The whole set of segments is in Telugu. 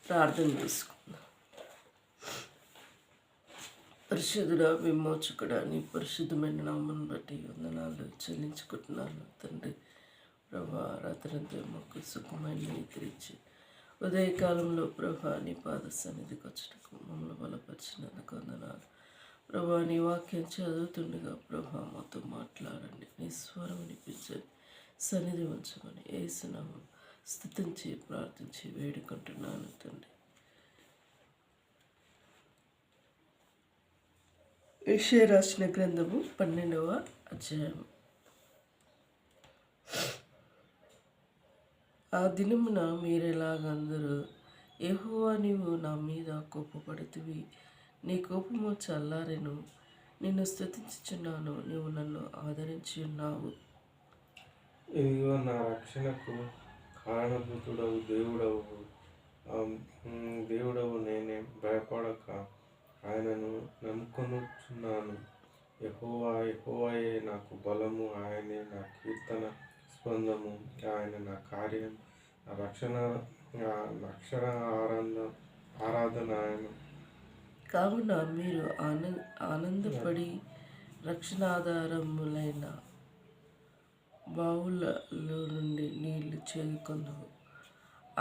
ప్రార్థన చేసుకుందాం. పరిశుద్ధుడా, విమోచకుడా, నీ పరిశుద్ధమైన నామను బట్టి వందనాలు చెల్లించుకుంటున్నాను తండ్రి. ప్రభా, రాత్రంతా మాకు సుఖమైన నిద్రించి ఉదయకాలంలో ప్రభా నీ పాద సన్నిధికి వచ్చటకు మమ్మల్ని బలపరిచినందుకు వందనాలు. ప్రభా, నీ వాక్యం చదువుతుండగా ప్రభా మాతో మాట్లాడండి, నీ స్వరం వినిపించండి, సన్నిధి ఉంచమని యేసునామం స్తుతించి ప్రార్థించి వేడుకుంటున్నాను తండ్రి. యెషయా రాసిన గ్రంథము 12వ అధ్యాయం. ఆ దినమున మీరెలాగందరూ, యెహోవా నీవు నా మీద కోపపడుతువి, నీ కోపము చల్లారెను, నిన్ను స్తుతించుచున్నాను, నీవు నన్ను ఆదరించి ఉన్నావు. ఇదిగో నా రక్షణకు కారణభూతుడవు దేవుడవు నేనే భయపడక ఆయనను నమ్ముకొనుచున్నాను. యెహోవాయే నాకు బలము, ఆయనే నా కీర్తన స్పందము, ఆయన నా కార్యం, నా రక్షణ ఆరాధన ఆయన. కావున మీరు ఆనందపడి రక్షణాధారములైన బావులలో నుండి నీళ్లు చేదుకొందురు.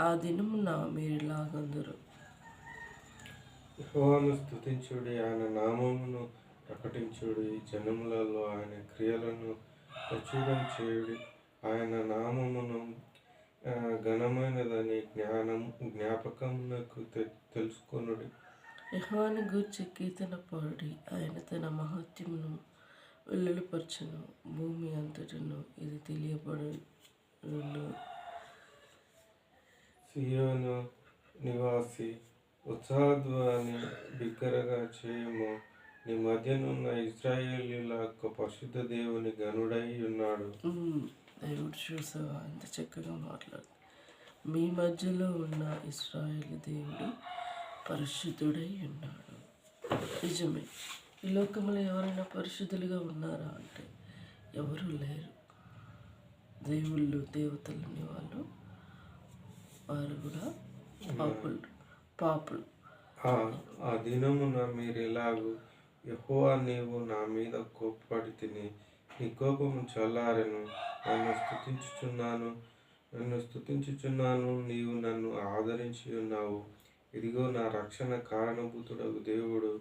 ఆ దినమున మీరిలాగందరు, యెహోవాను స్తుతించుడి, ఆయన నామమును ప్రకటించుడి, జనములలో ఆయన క్రియలను ప్రచురం చేయుడి. ఆయన నామమును ఘనమైనదని జ్ఞాపకమునకు తెలుసుకొనుడి. యెహోవాను గూర్చి కీర్తన పాడుడి, ఆయన తన మహత్యమును వెల్లడిపరచును, భూమి అంతటను ఇది తెలియబడును. సియోను నివాసి, ఉత్సాహధ్వని బిగ్గరగా చేయుము, నీ మధ్యనున్న ఇశ్రాయేలీయుల యొక్క పరిశుద్ధ దేవుని గనుడై ఉన్నాడు. దేవుడు చూసావా ఎంత చక్కగా మాట్లాడు. మీ మధ్యలో ఉన్న ఇశ్రాయేలు దేవుడు పరిశుద్ధుడై ఉన్నాడు. నిజమే, ఈ లోకంలో ఎవరైనా పరిశుద్ధులుగా ఉన్నారా అంటే ఎవరు లేరు. దేవుళ్ళు దేవతలని వారు కూడా పాపులు. ఆ దినమున మీరెలాగు, యెహోవా నీవు నా మీద కోపపడితిని, నీ కోపము చల్లారెను, నన్ను స్తుతించుచున్నాను, నీవు నన్ను ఆదరించి ఉన్నావు. ఇదిగో నా రక్షణ కారణభూతుడగు దేవుడు,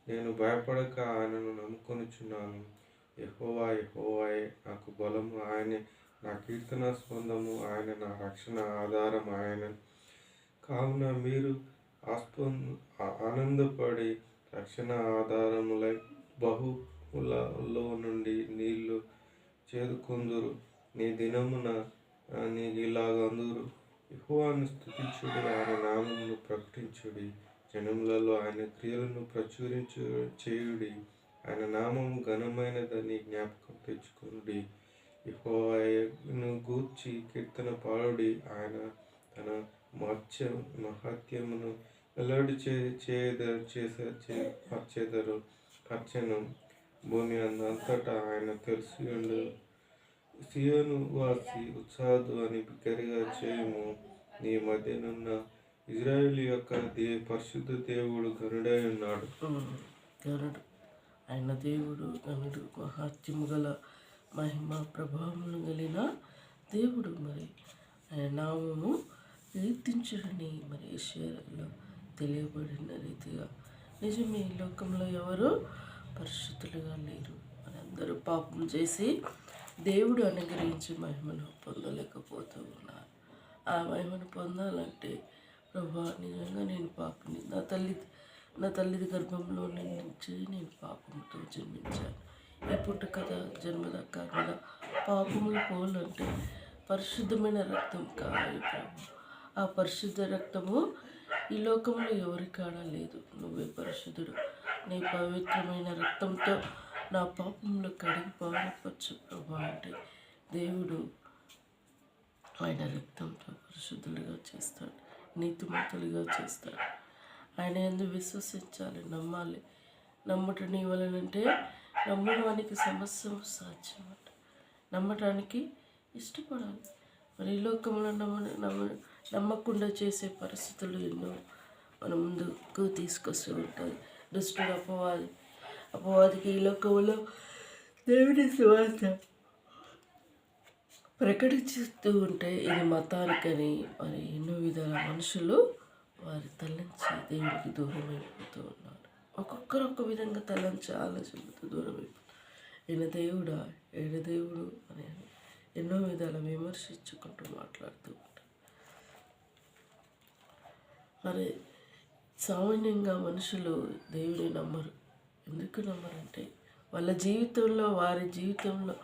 నేను భయపడక ఆయనను నమ్ముకొనుచున్నాను. యెహోవాయే నాకు బలము, ఆయనే నా కీర్తన స్పందము, ఆయన నా రక్షణ ఆధారం ఆయన. కావున మీరు ఆనందపడి రక్షణ ఆధారములై బహువులలో నుండి నీళ్లు చేదుకొందురు. నీ దినమున నీగిలాగందురు, యెహోవాను స్తుతించుడి, ఆయన నామమును ప్రకటించుడి, జనములలో ఆయన క్రియలను చేయుడి. ఆయన నామము ఘనమైనదని జ్ఞాపకం తెచ్చుకొనుడి. యెహోవాను గూర్చి కీర్తన పాడుడి, ఆయన తన మహత్యమును వెల్లడి పరచెను, భూమి అంతటా ఆయన తెలిసియుండు. సియోను వాసి, ఉత్సాహధ్వని బిగ్గరగా చేయుము, నీ మధ్యనున్న ఇశ్రాయేలు యొక్క పరిశుద్ధ దేవుడు గనుడై ఉన్నాడు. గనుడు, ఆయన దేవుడు గనుడు, మహత్యము గల మహిమ ప్రభావములు కలిగిన దేవుడు. మరి ఆయన నామము కీర్తించుడని మరి యెషయాలో తెలియబడిన రీతిగా నిజమే, ఈ లోకంలో ఎవరు పరిశుద్ధులుగా లేరు. మనందరూ పాపం చేసి దేవుడు అనుగ్రహించి మహిమను పొందలేకపోతూ ఉన్నారు. ఆ మహిమను పొందాలంటే ప్రభా, నిజంగా నేను పాపని, నా తల్లి గర్భంలో నుంచి నేను పాపంతో జన్మించాను. ఈ పుట్టుకథ జన్మద కర్మద పాపములు పోలంటే పరిశుద్ధమైన రక్తం కావాలి ప్రభు. ఆ పరిశుద్ధ రక్తము ఈ లోకంలో ఎవరి కాడ లేదు. నువ్వే పరిశుద్ధుడు, నీ పవిత్రమైన రక్తంతో నా పాపములు కడిగి పారపరచు ప్రభా అంటే దేవుడు ఆయన రక్తంతో పరిశుద్ధులుగా చేస్తాడు, నీతిమంతులుగా చేస్తాడు. ఆయన యందు విశ్వసించాలి, నమ్మాలి. నమ్ముట నీ వలనంటే నమ్మడానికి సమస్య సాధ్యం అంట. నమ్మటానికి ఇష్టపడాలి. మరి ఈ లోకంలో నమ్మకుండా చేసే పరిస్థితులు ఎన్నో మన ముందుకు తీసుకొస్తూ ఉంటుంది. దుష్టుడు అపవాదికి ఈ లోకంలో దేవుని సువార్త ప్రకటిస్తూ ఉంటే ఇది మతానికని మరి ఎన్నో విధాల మనుషులు వారి తల్లించి దేవుడికి దూరం అయిపోతూ ఉన్నారు. ఒక్కొక్కరు ఒక్క విధంగా తల్లించి ఆలోచనలతో దూరం అయిపోతారు. ఈయన దేవుడా, ఈయన దేవుడు అని ఎన్నో విధాల విమర్శించుకుంటూ మాట్లాడుతూ ఉంటారు. మరి సామాన్యంగా మనుషులు దేవుడిని నమ్మరు. ఎందుకు నమ్మరంటే వాళ్ళ జీవితంలో వారి జీవితంలో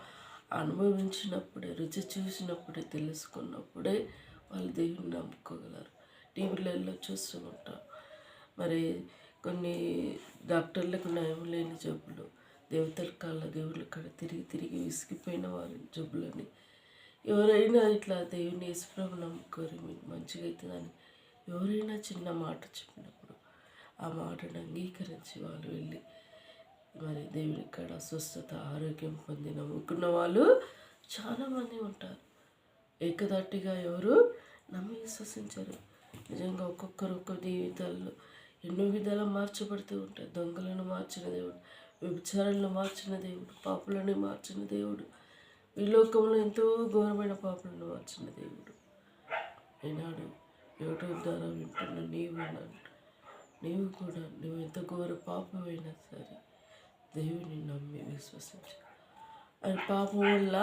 అనుభవించినప్పుడే, రుచి చూసినప్పుడే, తెలుసుకున్నప్పుడే వాళ్ళు దేవుడిని నమ్ముకోగలరు. టీవీలలో చూస్తూ ఉంటాం. మరి కొన్ని డాక్టర్లకు నయం లేని జబ్బులు, దేవతల కాళ్ళ దేవుళ్ళ కాడ తిరిగి తిరిగి విసిగిపోయిన వారి జబ్బులని ఎవరైనా ఇట్లా దేవుని యేసుప్రభు నమ్ముకోరు మీకు మంచిగా అవుతుందని ఎవరైనా చిన్న మాట చెప్పినప్పుడు ఆ మాటను అంగీకరించి వాళ్ళు వెళ్ళి మరి దేవుని కాడ స్వస్థత, ఆరోగ్యం పొంది నమ్ముకున్న వాళ్ళు చాలామంది ఉంటారు. ఏకదాటిగా ఎవరు నమ్మి విశ్వసించరు. నిజంగా ఒక్కొక్కరు ఒక్క జీవితాల్లో ఎన్నో విధాలు మార్చబడుతూ ఉంటాయి. దొంగలను మార్చిన దేవుడు, వ్యభిచారాలను మార్చిన దేవుడు, పాపులను మార్చిన దేవుడు, ఈ లోకంలో ఎంతో ఘోరమైన పాపులను మార్చిన దేవుడు. ఈనాడు యూట్యూబ్ ద్వారా వింటున్న నీవు కూడా నువ్వు ఎంత ఘోర పాపమైనా సరే దేవుని నమ్మి విశ్వసించు. అది పాపం వల్ల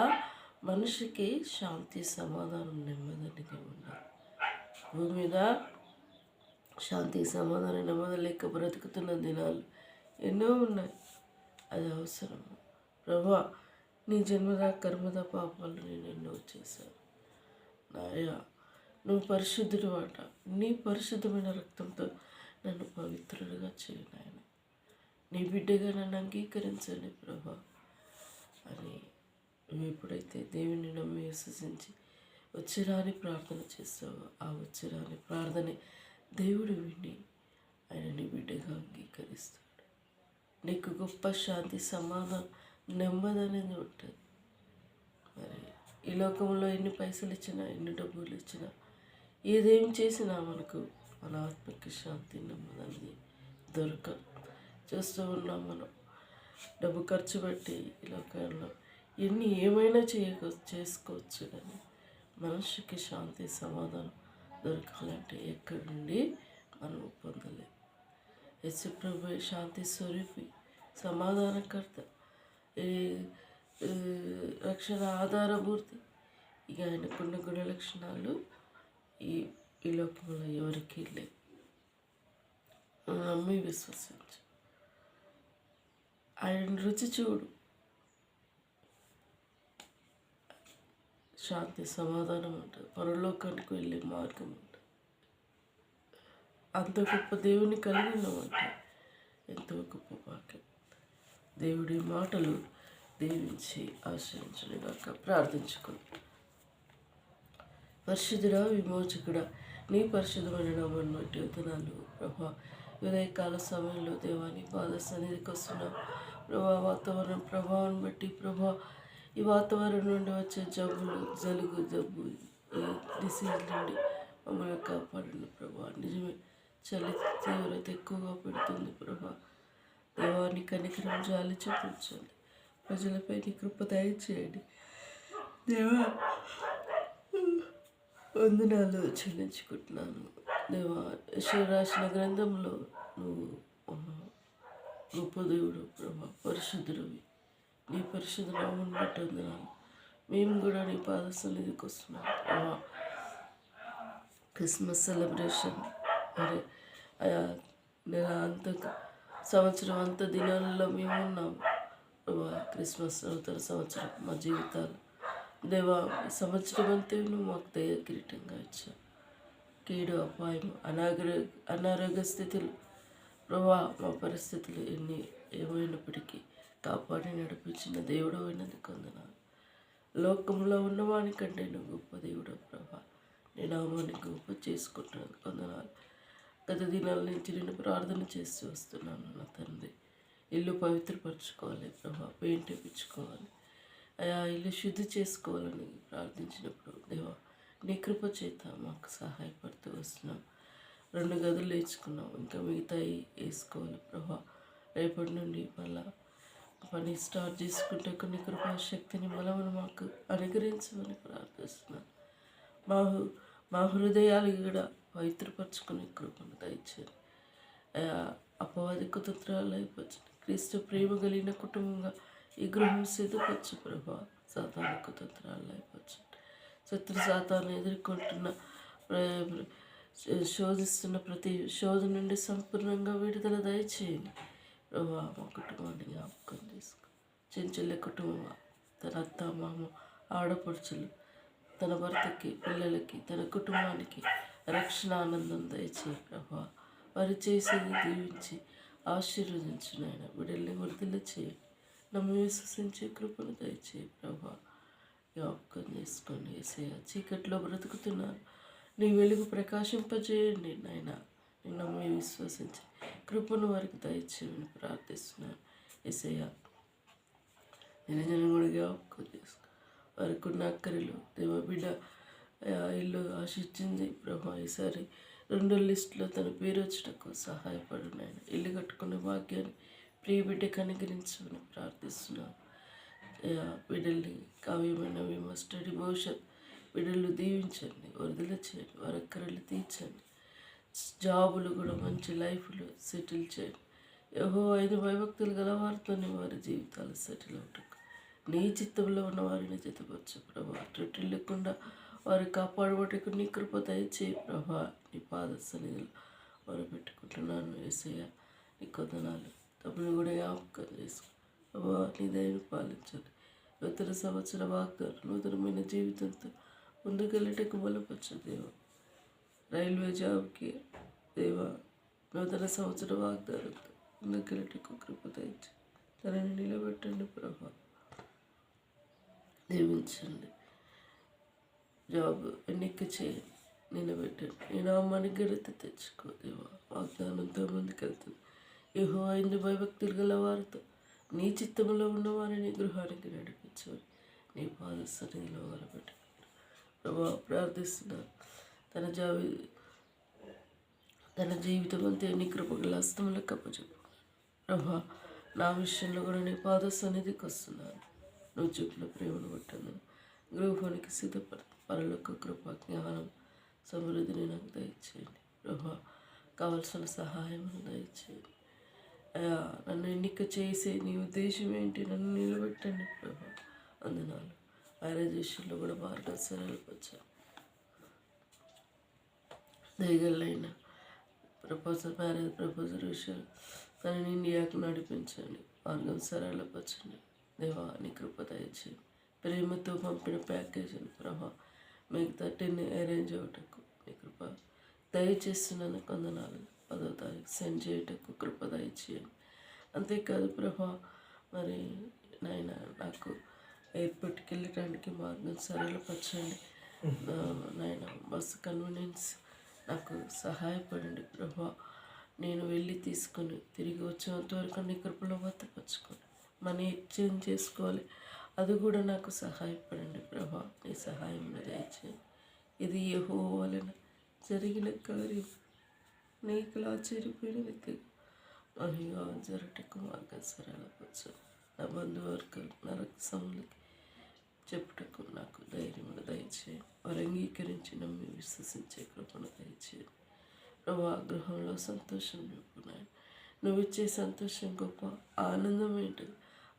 మనిషికి శాంతి, సమాధానం, నెమ్మదిగా ఉండాలి. భూమి మీద శాంతి, సమాధానం, నెమ్మది లేక బ్రతుకుతున్న దినాలు ఎన్నో ఉన్నాయి. అది అవసరం. ప్రభువా, నీ జన్మదా కర్మద పాపాలు నేను ఎన్నో చేశాను. నాయా, నువ్వు పరిశుద్ధుడు అట. నీ పరిశుద్ధమైన రక్తంతో నన్ను పవిత్రుడిగా చేయి నాయన. నీ బిడ్డగా నన్ను అంగీకరించండి ప్రభా అని నువ్వు ఎప్పుడైతే దేవుని నమ్మి విశ్వసించి వచ్చిరాని ప్రార్థన చేస్తావో ఆ వచ్చిరాని ప్రార్థనే దేవుడు విని ఆయన నీ బిడ్డగా అంగీకరిస్తాడు. నీకు గొప్ప శాంతి, సమాధానం, నెమ్మది అనేది ఉంటుంది. మరి ఈ లోకంలో ఎన్ని పైసలు ఇచ్చినా, ఎన్ని డబ్బులు ఇచ్చినా, ఏదేం చేసినా మనకు మన ఆత్మకి శాంతి, నెమ్మది అనేది దొరకదు. చేస్తూ ఉన్నాం మనం. డబ్బు ఖర్చు పెట్టి ఈ లోకంలో ఏమైనా చేసుకోవచ్చు, కానీ మనిషికి శాంతి, సమాధానం దొరకాలంటే ఎక్కడి నుండి మనం పొందలేము. యేసు ప్రభు శాంతి స్వరూపి, సమాధానకర్త, రక్షణ ఆధారభూర్తి. ఇక ఆయనకున్న గుణ లక్షణాలు ఈ లోకంలో ఎవరికీ లేవు. నమ్మి విశ్వసించు. ఆయన రుచి చూడు. శాంతి, సమాధానం ఉంటుంది. పరలోకానికి వెళ్ళే మార్గం ఉంటుంది. అంత గొప్ప దేవుని కలిగినామంటే ఎంతో గొప్ప భాగ్యం. దేవుడి మాటలు దీవించి ఆశ్రయించుగాక. ప్రార్థించుకుని. పరిశుద్ధుడా, విమోచకుడా, నీ పరిశుద్ధమైన నామాన్ని బట్టి వందనాలు ప్రభా. ఉదయకాల సమయంలో దేవాని పాద సన్నిధికి వస్తున్నాం ప్రభా. వాతావరణం ప్రభావం బట్టి ప్రభా, ఈ వాతావరణం నుండి వచ్చే జబ్బులు, జబ్బు, ఈ డిసీజ్ నుండి మమ్మల్ని కాపాడండి ప్రభా. నిజమే, చలి తీవ్రత ఎక్కువగా పెడుతుంది ప్రభా. దేవాన్ని కనికరం, జాలి చూపించండి. ప్రజలపై నీ కృప దయచేయండి దేవా. వందనాలు చెల్లించుకుంటున్నాను దేవా. యెషయా రాసిన గ్రంథంలో నువ్వు గొప్ప దేవుడు ప్రభా, పరిశుద్ధుడివి. నీ పరిశుద్ధ నామమును బట్టి వందనాలు. మేము కూడా నీ పాద సన్నిధికి వస్తున్నాం ప్రభా. క్రిస్మస్ సెలబ్రేషన్ మరి సంవత్సరం అంత దినాలలో మేము ఉన్నాము ప్రభా. క్రిస్మస్ నూతన సంవత్సరం మా జీవితాలు దేవా. ఈ సంవత్సరం అంతే నువ్వు మాకు దయ కిరీటంగా ఇచ్చావు. కీడు, అపాయం, అనారోగ్య స్థితులు ప్రభా, మా పరిస్థితులు ఏమైనప్పటికీ కాపాడి నడిపించిన దేవుడు అయినందుకు వందనాలు. లోకంలో ఉన్నవాని కంటే నువ్వు గొప్ప దేవుడు ప్రభా. నీ నామాన్ని గొప్ప చేసుకుంటున్నందుకు వందనాలు. గత దినాల నుంచి నేను ప్రార్థన చేస్తూ వస్తున్నాను నా తండ్రి. ఇల్లు పవిత్రపరచుకోవాలి ప్రభా, పెయింట్ వేయించుకోవాలి అయా, ఇల్లు శుద్ధి చేసుకోవాలని ప్రార్థించినప్పుడు దేవా నీ కృప చేత మాకు సహాయపడుతూ వస్తున్నాం 2 గదులు వేసుకున్నాం, ఇంకా మిగతాయి వేసుకోవాలి ప్రభా. రేపటి నుండి మళ్ళా పని స్టార్ట్ చేసుకుంటే కొన్ని కృపాశక్తిని బలమును మాకు అనుగ్రహించమని ప్రార్థిస్తున్నాను. మా మా హృదయాలు కూడా పవిత్రపరచుకునే కృపను దయచేయండి. అపవాది కుతంత్రాలు అయిపోతుంది. క్రీస్తు ప్రేమ కలిగిన కుటుంబంగా ఈ గృహం సిద్ధపరచు ప్రభా. సాతాను కుతంత్రాలు అయిపోతుంది. శత్రు సాతాను ఎదుర్కొంటున్న శోధిస్తున్న ప్రతి శోధ నుండి సంపూర్ణంగా విడుదల దయచేయండి ప్రభా. మా కుటుంబాన్ని జ్ఞాపకం చేసుకో. చెంచెల్లె కుటుంబం, తన అత్త మామ ఆడపడుచులు, తన భర్తకి, పిల్లలకి, తన కుటుంబానికి రక్షణ ఆనందం దయచేయి ప్రభా. వారు చేసేది దీవించి ఆశీర్వదించు నాయన. బిడ్డల్ని వర్ధిల్ల చేయండి. నమ్మి విశ్వసించే కృపను దయచేయి ప్రభా. జ్ఞాపకం చేసుకోండి యేసయ్య. చీకట్లో బ్రతుకుతున్నారు, నీ వెలుగు ప్రకాశింపజేయండి నాయన. నేను నమ్మి విశ్వసించి కృపను వారికి దయచేయమని ప్రార్థిస్తున్నాను యేసయ్య. నిజంగా కూడా జ్ఞాపకం చేసుకో. వారికి ఉన్న అక్కరలు దేవ. బిడ్డ ఇల్లు ఆశించింది ప్రభా. ఈసారి 2 లిస్టులో తన పేరు వచ్చటకు సహాయపడు నాయన. ఇల్లు కట్టుకునే భాగ్యాన్ని ప్రియ బిడ్డకు అనుగ్రహించమని ప్రార్థిస్తున్నాను. బిడ్డల్ని కావ్యమైన స్టడీ భవిష్యత్ బిడ్డలు దీవించండి, వరదల చేయండి, వారి అక్కరలు తీర్చండి. జాబులు కూడా మంచి లైఫ్లు సెటిల్ చేయండి. యెహోవా భయభక్తులు గలవారితోనే వారి జీవితాలు సెటిల్ అవుటకు నీ చిత్తంలో ఉన్న వారిని జతపరచు ప్రభా. త్రుటి లేకుండా వారు కాపాడబట్టుకు నీ కృప దయచేయి ప్రభా. నీ పాద సన్నిధిలో వారు పెట్టుకుంటున్నాను యేసయ్య. నీ కొందనాలు తప్పును కూడా జ్ఞాపకం చేసుకో ప్రభా. నీ దయను పాలించండి. నూతన సంవత్సర వాగ్దానం నూతనమైన జీవితంతో ముందుకెళ్ళటకు బలపరచు దేవ. రైల్వే జాబ్కి దేవ నూతన సంవత్సర వాగ్దానంతో ముందుకెళ్ళటకు కృప దయచేయి. తనని నిలబెట్టండి ప్రభా. దీవించండి. జాబ్ ఎన్నిక చేయండి, నిలబెట్టండి. నీ నామానికి ఘనత తెచ్చుకో దేవా. వాగ్దానంతో ముందుకెళ్తుంది. యెహోవా భయభక్తులు గల వారితో నీ చిత్తంలో ఉన్న వారిని గృహానికి నడిపించమని నీ పాద సన్నిధిలో వరపెట్టుకుంటా ప్రభా. ప్రార్థిస్తున్నాను. తన జీవితం అంతే నీ కృపగల హస్తములకు అప్పచెప్పుకున్నాను ప్రభా. నా విషయంలో కూడా నీ పాద సన్నిధికి వస్తున్నాను. నువ్వు చూపిన ప్రేమను బట్టను గృహానికి సిద్ధపడ. పరలోక కృప, జ్ఞానం, సమృద్ధిని నాకు దయచేయండి ప్రభా. కావలసిన సహాయం దయచేయండి అయ్యా. నన్ను ఎన్నిక చేసే నీ ఉద్దేశం ఏంటి? నన్ను నిలబెట్టండి ప్రభా. వందనాలు. ఆరోగ్యంలో కూడా మార్గం సరళపరచాను. దయగలైన మ్యారేజ్ ప్రపోజల్ విషయాలు తనని ఇండియాకు నడిపించండి. మార్గం సరళపరచండి దేవా. నీ కృప దయచేయండి. ప్రేమతో పంపిన ప్యాకేజీని ప్రభా మిగతా 10 అరేంజ్ అవ్వటకు నీ కృప దయచేస్తున్నాను. కొందనాలు 10వ తారీఖు సెండ్ చేయటకు కృప దయచేయండి. అంతేకాదు ప్రభా, మరి నాయన నాకు ఎయిర్పోర్ట్కి వెళ్ళటానికి మార్గం సరళపరచండి నాయన. బస్సు కన్వీనియన్స్ నాకు సహాయపడండి ప్రభా. నేను వెళ్ళి తీసుకొని తిరిగి వచ్చేంత వరకు నీ కృపలో భద్రపరచుకోండి. మనీ ఎక్స్చేంజ్ చేసుకోవాలి, అది కూడా నాకు సహాయపడండి ప్రభా. నీ సహాయం దయచేయండి. ఇది యెహోవా వలన జరిగిన కార్యం, నీకు ఆశ్చర్యపోయినది మహిగా జరటకు మార్గం సరళపరచు. నా బంధువర్గాలు నా రక్తములకి చెప్పుటకు నాకు ధైర్యమును దయచేయండి. వారు అంగీకరించి నమ్మి విశ్వసించే కృపను దయచేయండి ప్రభా. గృహంలో సంతోషం నింపున్నాయి. నువ్వు ఇచ్చే సంతోషం గొప్ప, ఆనందం ఏంటి?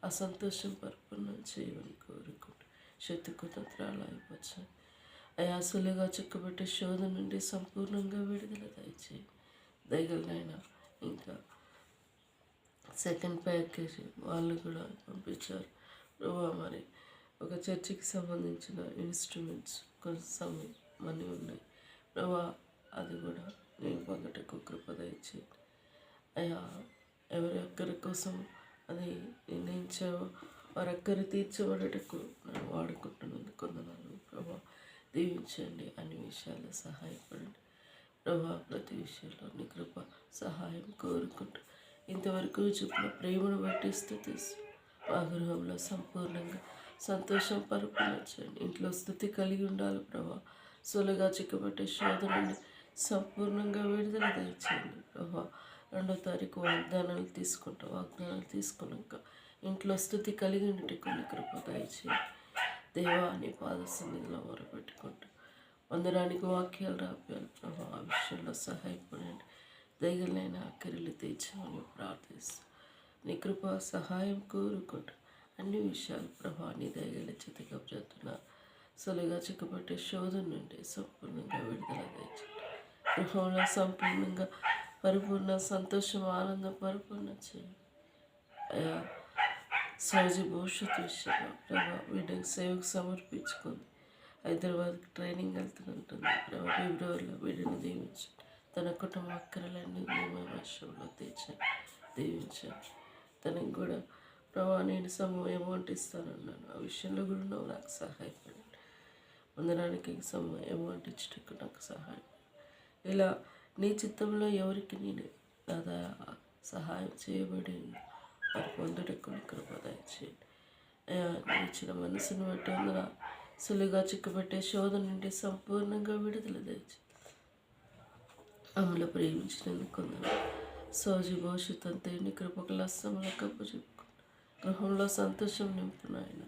ఆ సంతోషం పరిపూర్ణం చేయమని కోరుకుంటూ శత్రు తంత్రాలు అయిపోయాయి అయాసులుగా చిక్కబెట్టే శోధ నుండి సంపూర్ణంగా విడుదల దయచేయి దయగలనైనా. ఇంకా సెకండ్ ప్యాకేజీ వాళ్ళు కూడా పంపించారు ప్రభా. మరి ఒక చర్చికి సంబంధించిన ఇన్స్ట్రుమెంట్స్ కొంచెం మనీ ఉన్నాయి ప్రభా. అది కూడా నేను పొందటకు కృప దయచేయండి అయ్యా. ఎవరి ఒక్కరి కోసం అది నిర్ణయించావో వారి ఒక్కరి తీర్చబడటకు నన్ను వాడుకుంటున్నది కొందనాలు ప్రభా. దీవించండి. అన్ని విషయాల్లో సహాయపడండి ప్రభా. ప్రతి విషయంలో నీ కృప సహాయం కోరుకుంటూ ఇంతవరకు చూపిన ప్రేమను బట్టి స్తుతిస్తూ మా గృహంలో సంపూర్ణంగా సంతోషం పరిపూర్ణించండి. ఇంట్లో స్థుతి కలిగి ఉండాలి ప్రభా. సొలగా చిక్కబట్టే శోధనని సంపూర్ణంగా విడుదల దయచేయండి ప్రభా. 2వ తారీఖు వాగ్దానాలు తీసుకున్నాక ఇంట్లో స్థుతి కలిగి ఉండి కొన్ని కృప దయచేయండి దేవా. నీ పాద సన్నిధిలో మొరపెట్టుకుంటూ వందడానికి వాక్యాలు రాపాలి ప్రభా. ఆ విషయంలో సహాయపడండి. దయగలైన ఆఖరిలు తీర్చమని ప్రార్థిస్తాను. నీ కృప సహాయం కోరుకుంటూ అన్ని విషయాలు ప్రభా నీ దయగల చితిగా చెప్తున్నారు. సొలిగా చిక్కబట్టే శోధన నుండి సంపూర్ణంగా విడుదల తెచ్చింది. గృహంలో సంపూర్ణంగా పరిపూర్ణ సంతోషం, ఆనందం పరిపూర్ణ చేయండి అయా. సౌజీ భవిష్యత్తు విషయంలో ప్రభా వీడికి సేవకు సమర్పించుకుంది. హైదరాబాద్కి ట్రైనింగ్ వెళ్తుంటుంది ప్రభా. ఫిబ్రవరిలో వీడిని దీవించండి. తన కుటుంబ అక్కరలన్నీ మేము వర్షంలో దీవించండి. తనకి కూడా ప్రభా నేను అమౌంట్ ఇస్తానన్నాను. ఆ విషయంలో కూడా నువ్వు నాకు సహాయపడండి. వందనానికి అమౌంట్ ఇచ్చటకు నాకు సహాయం. ఇలా నీ చిత్తంలో ఎవరికి నేను దాదా సహాయం చేయబడి వారి పొందుటకు కృప దయచేయండి. నీ ఇచ్చిన మనసును బట్టి వందన. సులువుగా చిక్కబట్టే శోధన నుండి సంపూర్ణంగా విడుదల దయచేయండి. మమ్మల్ని ప్రేమించినందుకు కొందరు సౌజీ భవిష్యత్తు అంతా ఎన్ని కృపకల అస్సంలో కప్పు చెప్పుకుంటాం. గృహంలో సంతోషం నింపునాయన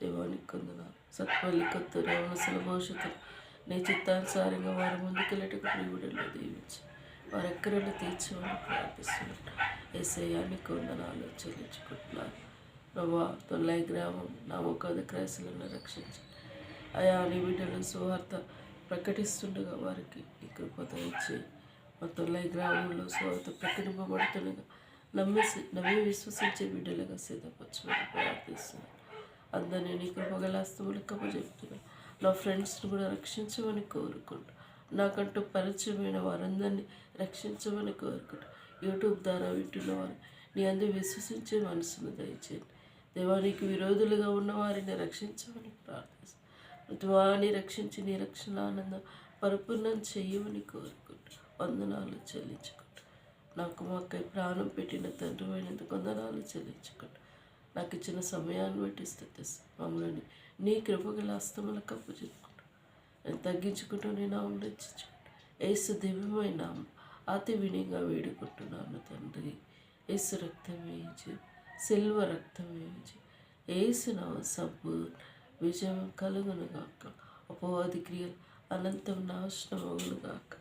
దేవానికి కొందనాలు. సత్పల్లి కొత్త రేవనసల భవిష్యత్తు నీ చిత్తానుసారంగా వారి ముందుకెళ్ళటకు ప్రియుడిలో దీవించి వారి ఎక్కడలో తీర్చమని ప్రార్థిస్తున్నారు. ఏసయ్యాన్ని కొందనాలు చెల్లించుకుంటున్నారు ప్రభా. తొల్లై గ్రామం నామోకాద క్రైస్తవులను రక్షించి అయా నీ బిడ్డలను సువార్త ప్రకటిస్తుండగా వారికి నీ కృప ఇచ్చి మా తొల్లై గ్రామంలో సువార్త ప్రకటింపబడుతుండగా నమ్మి విశ్వసించే బిడ్డలుగా సిద్ధపరచమని ప్రార్థిస్తున్నాను. అందరినీ నీ కృపగల హస్తములు కప్పచెప్తున్నాను. నా ఫ్రెండ్స్ని కూడా రక్షించమని కోరుకుంటా. నాకంటూ పరిచయమైన వారందరినీ రక్షించమని కోరుకుంటా. యూట్యూబ్ ద్వారా వింటున్న వారు నీ అందు విశ్వసించే మనసును దయచేయండి దేవా. నీకు విరోధులుగా ఉన్న వారిని రక్షించమని ప్రార్థిస్తాను. ప్రతి వారిని రక్షించి నీ రక్షణ ఆనందం పరిపూర్ణం చెయ్యమని కోరుకుంటా. వందనాలు చెల్లించుకుంటా. నాకు మాకై ప్రాణం పెట్టిన తండ్రి అయినందుకు వందనాలు చెల్లించుకుంటా. నాకు ఇచ్చిన సమయాన్ని బట్టి స్థుతిస్తాను. మమ్మల్ని నీ కృపగల హస్తముల కప్పు చెప్పుకుంటా. నేను తగ్గించుకుంటూ నీ నామం రక్షించుకుంటా. యేసు దివ్యమైన నామం అతి వినిగా వేడుకుంటున్నాను తండ్రి. యేసు రక్తమే సిల్వ రక్తమే యేసు నామ సంపూర్ణ విజయం కలుగునుగాక. అపవాది క్రియలు అనంతం నాశనం అవునుగాక.